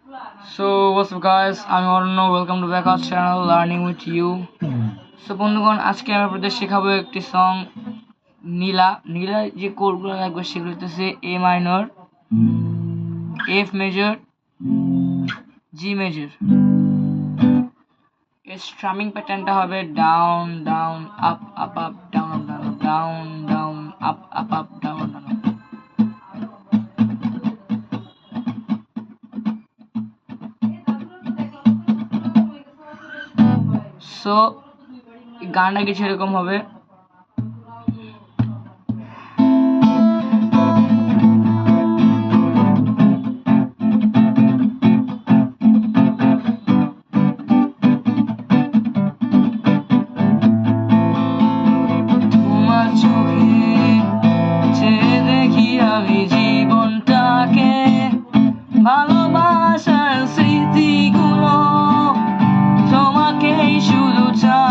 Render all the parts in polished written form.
So what's up guys, I'm Arno, welcome to back our channel Learning with You. So বন্ধুগণ, আজকে আমি আপনাদের শেখাবো একটি সং নীলা যে কোডগুলো লাগবে সেগুলো হচ্ছে A minor, F major, G major. এর স্ট্রামিং প্যাটার্নটা হবে down down up up up down down down down up up up down down. So গানটা কিছু এরকম হবে। তোমার চোখে চেয়ে দেখি আমি জীবনটাকে, ভালোবাসার স্মৃতিগুলো তোমাকেই শুধু চাই।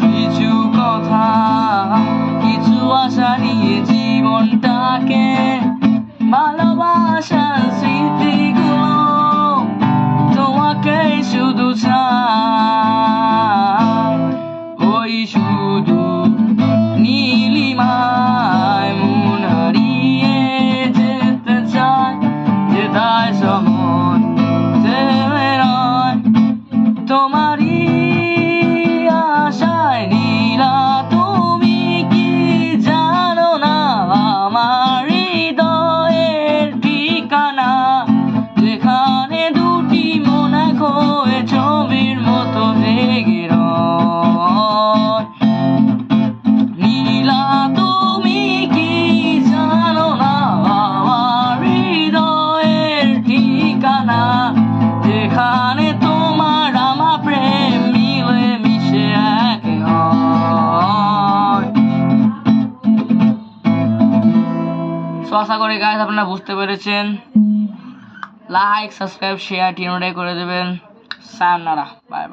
কিছু কথা, কিছু আশা নিয়ে জীবনটাকে, ভালোবাসার স্মৃতিগুলো তোমাকেই শুধু চাই। ওই শুধু নীলিমায় মন হারিয়ে যেতে চায়, যেটায় সময় তোমারই আশায় নীলা। তুমি কি জানো না আমার হৃদয়ের ঠিকানা, যেখানে দুটি মন এক হয়ে ছবির মতো জেগে রয়। নীলা তুমি কি জানো না আমার হৃদয়ের ঠিকানা, যেখানে আশা করি গাইস আপনারা বুঝতে পেরেছেন। লাইক, সাবস্ক্রাইব, শেয়ার, টিনোটাই করে দেবেন। Sayonara, bye bye.